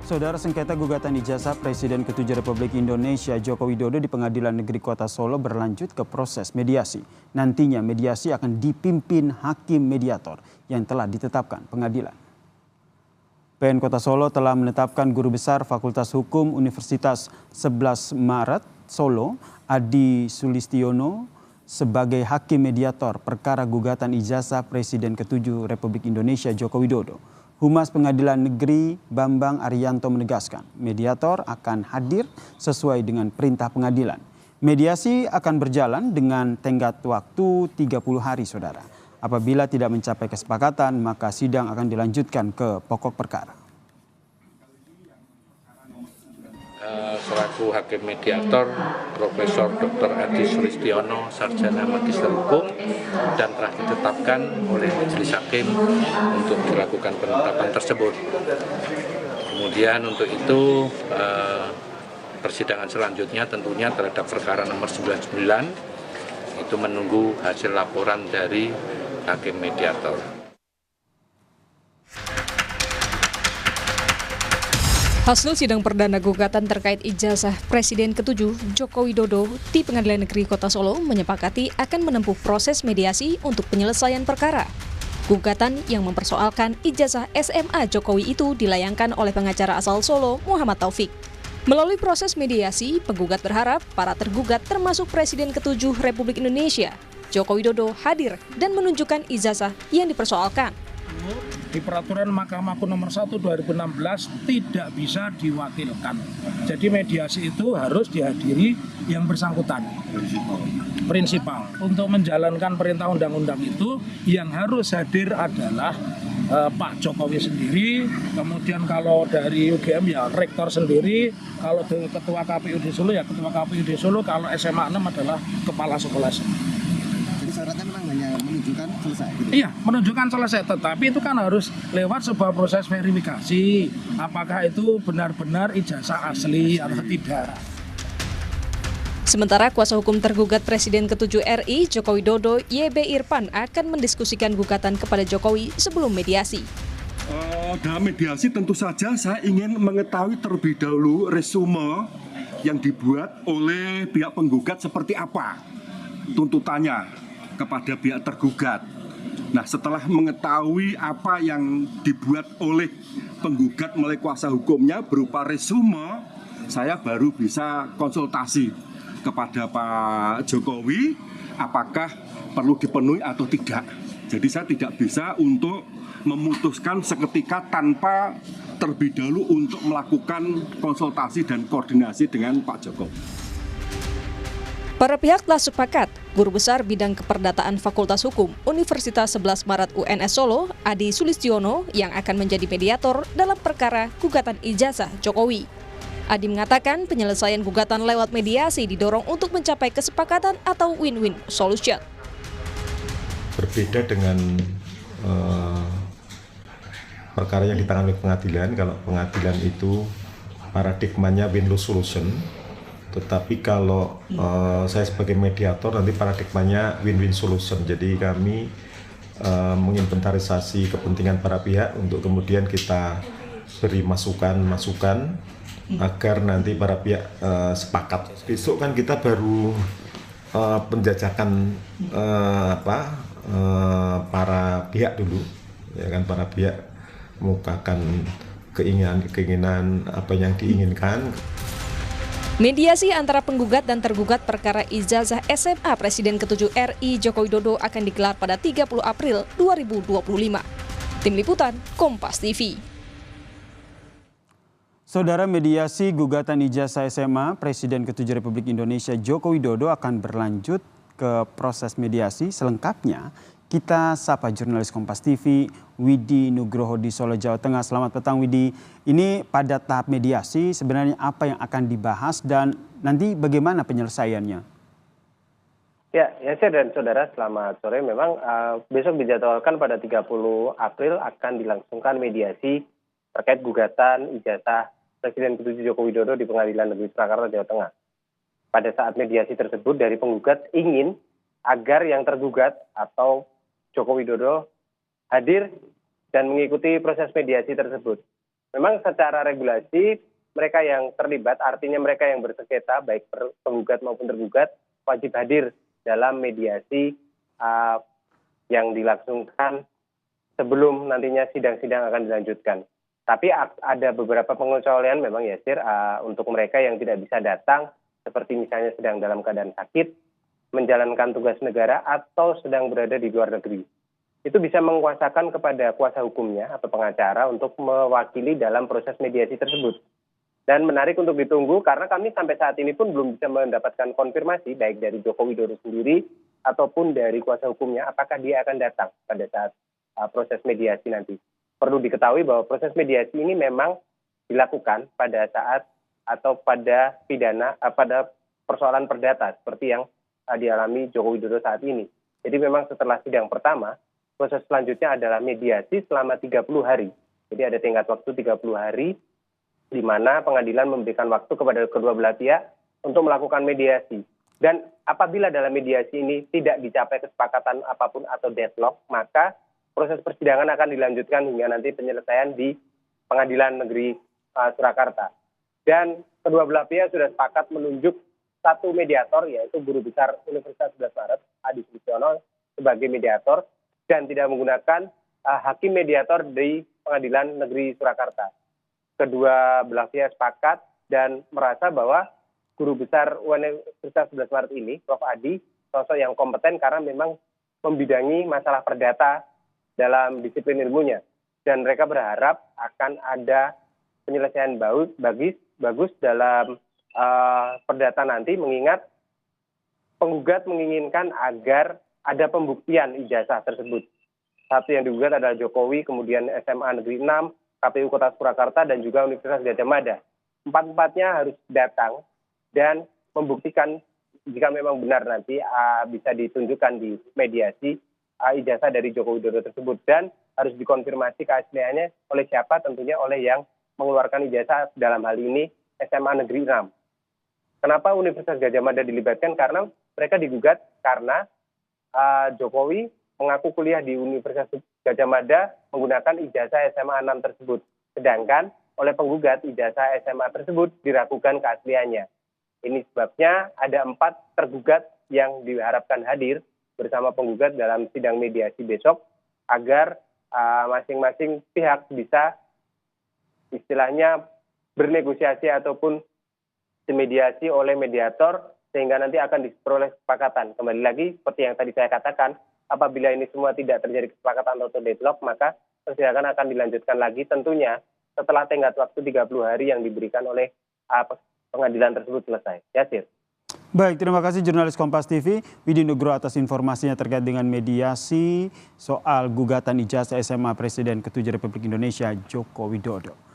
Saudara, sengketa gugatan ijazah Presiden ke-7 Republik Indonesia Joko Widodo di Pengadilan Negeri Kota Solo berlanjut ke proses mediasi. Nantinya mediasi akan dipimpin hakim mediator yang telah ditetapkan pengadilan. PN Kota Solo telah menetapkan Guru Besar Fakultas Hukum Universitas 11 Maret Solo, Adi Sulistiono, sebagai hakim mediator perkara gugatan ijazah Presiden ke-7 Republik Indonesia Joko Widodo. Humas Pengadilan Negeri Bambang Arianto menegaskan, mediator akan hadir sesuai dengan perintah pengadilan. Mediasi akan berjalan dengan tenggat waktu 30 hari, saudara. Apabila tidak mencapai kesepakatan, maka sidang akan dilanjutkan ke pokok perkara. Selaku hakim mediator, Profesor Dr. Adi Sulistiono, Sarjana Magister Hukum, dan telah ditetapkan oleh Majelis Hakim untuk dilakukan penetapan tersebut. Kemudian untuk itu persidangan selanjutnya tentunya terhadap perkara nomor 99 itu menunggu hasil laporan dari hakim mediator. Hasil sidang perdana gugatan terkait ijazah Presiden ke-7 Joko Widodo di Pengadilan Negeri Kota Solo menyepakati akan menempuh proses mediasi untuk penyelesaian perkara. Gugatan yang mempersoalkan ijazah SMA Jokowi itu dilayangkan oleh pengacara asal Solo, Muhammad Taufik. Melalui proses mediasi, penggugat berharap para tergugat termasuk Presiden ke-7 Republik Indonesia, Joko Widodo, hadir dan menunjukkan ijazah yang dipersoalkan. Di peraturan Mahkamah Agung nomor 1 2016 tidak bisa diwakilkan. Jadi mediasi itu harus dihadiri yang bersangkutan. Prinsipal. Untuk menjalankan perintah undang-undang itu yang harus hadir adalah Pak Jokowi sendiri, kemudian kalau dari UGM ya rektor sendiri, kalau dari ketua KPUD Solo ya ketua KPUD Solo, kalau SMA 6 adalah kepala sekolah. Syaratnya memang hanya menunjukkan selesai gitu? Iya, menunjukkan selesai, tetapi itu kan harus lewat sebuah proses verifikasi apakah itu benar-benar ijazah asli atau tidak. Sementara kuasa hukum tergugat Presiden ke-7 RI Joko Widodo, YB Irfan, akan mendiskusikan gugatan kepada Jokowi sebelum mediasi. Dalam mediasi tentu saja saya ingin mengetahui terlebih dahulu resume yang dibuat oleh pihak penggugat seperti apa tuntutannya kepada pihak tergugat. Nah, setelah mengetahui apa yang dibuat oleh penggugat melalui kuasa hukumnya berupa resume, saya baru bisa konsultasi kepada Pak Jokowi apakah perlu dipenuhi atau tidak. Jadi saya tidak bisa untuk memutuskan seketika tanpa terlebih dahulu untuk melakukan konsultasi dan koordinasi dengan Pak Jokowi. Para pihak telah sepakat, Guru Besar Bidang Keperdataan Fakultas Hukum Universitas 11 Maret UNS Solo, Adi Sulistiono, yang akan menjadi mediator dalam perkara gugatan ijazah Jokowi. Adi mengatakan penyelesaian gugatan lewat mediasi didorong untuk mencapai kesepakatan atau win-win solution. Berbeda dengan perkara yang ditangani pengadilan, kalau pengadilan itu paradigmanya win-lose solution. Tetapi kalau saya sebagai mediator nanti paradigmanya win-win solution. Jadi kami menginventarisasi kepentingan para pihak untuk kemudian kita beri masukan-masukan agar nanti para pihak sepakat. Besok kan kita baru penjajakan para pihak dulu, ya kan, para pihak mengukakan keinginan apa yang diinginkan. Mediasi antara penggugat dan tergugat perkara ijazah SMA Presiden ke-7 RI Joko Widodo akan digelar pada 30 April 2025. Tim Liputan, Kompas TV. Saudara, mediasi gugatan ijazah SMA Presiden ke-7 Republik Indonesia Joko Widodo akan berlanjut ke proses mediasi. Selengkapnya kita sapa jurnalis Kompas TV Widi Nugroho di Solo, Jawa Tengah. Selamat petang, Widi. Ini pada tahap mediasi sebenarnya apa yang akan dibahas dan nanti bagaimana penyelesaiannya? Ya, dan saudara, selamat sore. Memang besok dijadwalkan pada 30 April akan dilangsungkan mediasi terkait gugatan ijazah Presiden ke-7 Joko Widodo di Pengadilan Negeri Surakarta, Jawa Tengah. Pada saat mediasi tersebut dari penggugat ingin agar yang tergugat atau Joko Widodo hadir dan mengikuti proses mediasi tersebut. memang secara regulasi mereka yang terlibat, artinya mereka yang bersengketa, baik penggugat maupun tergugat, wajib hadir dalam mediasi yang dilangsungkan sebelum nantinya sidang-sidang akan dilanjutkan. Tapi ada beberapa pengecualian memang Yasir untuk mereka yang tidak bisa datang, seperti misalnya sedang dalam keadaan sakit, menjalankan tugas negara, atau sedang berada di luar negeri. Itu bisa menguasakan kepada kuasa hukumnya atau pengacara untuk mewakili dalam proses mediasi tersebut. Dan menarik untuk ditunggu karena kami sampai saat ini pun belum bisa mendapatkan konfirmasi baik dari Joko Widodo sendiri ataupun dari kuasa hukumnya apakah dia akan datang pada saat proses mediasi nanti. Perlu diketahui bahwa proses mediasi ini memang dilakukan pada saat atau pada pada persoalan perdata seperti yang dialami Joko Widodo saat ini. Jadi memang setelah sidang pertama, proses selanjutnya adalah mediasi selama 30 hari. Jadi ada tenggat waktu 30 hari di mana pengadilan memberikan waktu kepada kedua belah pihak untuk melakukan mediasi. Dan apabila dalam mediasi ini tidak dicapai kesepakatan apapun atau deadlock, maka proses persidangan akan dilanjutkan hingga nanti penyelesaian di Pengadilan Negeri Surakarta. Dan kedua belah pihak sudah sepakat menunjuk satu mediator, yaitu Guru Besar Universitas 11 Maret, Adi Sulistiono, sebagai mediator, dan tidak menggunakan hakim mediator di Pengadilan Negeri Surakarta. Kedua belah pihak sepakat dan merasa bahwa Guru Besar Universitas 11 Maret ini, Prof. Adi, sosok yang kompeten karena memang membidangi masalah perdata dalam disiplin ilmunya. Dan mereka berharap akan ada penyelesaian bagus dalam perdata nanti, mengingat penggugat menginginkan agar ada pembuktian ijazah tersebut. Satu yang digugat adalah Jokowi, kemudian SMA Negeri 6, KPU Kota Surakarta, dan juga Universitas Gadjah Mada. Empat-empatnya harus datang dan membuktikan jika memang benar nanti bisa ditunjukkan di mediasi ijazah dari Joko Widodo tersebut. Dan harus dikonfirmasi keasliannya oleh siapa, tentunya oleh yang mengeluarkan ijazah, dalam hal ini SMA Negeri 6. Kenapa Universitas Gadjah Mada dilibatkan? Karena mereka digugat karena Jokowi mengaku kuliah di Universitas Gadjah Mada menggunakan ijazah SMA 6 tersebut. Sedangkan oleh penggugat ijazah SMA tersebut diragukan keasliannya. Ini sebabnya ada 4 tergugat yang diharapkan hadir bersama penggugat dalam sidang mediasi besok agar masing-masing pihak bisa istilahnya bernegosiasi ataupun dimediasi oleh mediator sehingga nanti akan diperoleh kesepakatan. Kembali lagi seperti yang tadi saya katakan, apabila ini semua tidak terjadi kesepakatan atau deadlock, maka persidangan akan dilanjutkan lagi tentunya setelah tenggat waktu 30 hari yang diberikan oleh pengadilan tersebut selesai. Yasir. Baik, terima kasih jurnalis Kompas TV Widi Nugroho atas informasinya terkait dengan mediasi soal gugatan ijazah SMA Presiden ke-7 Republik Indonesia Joko Widodo.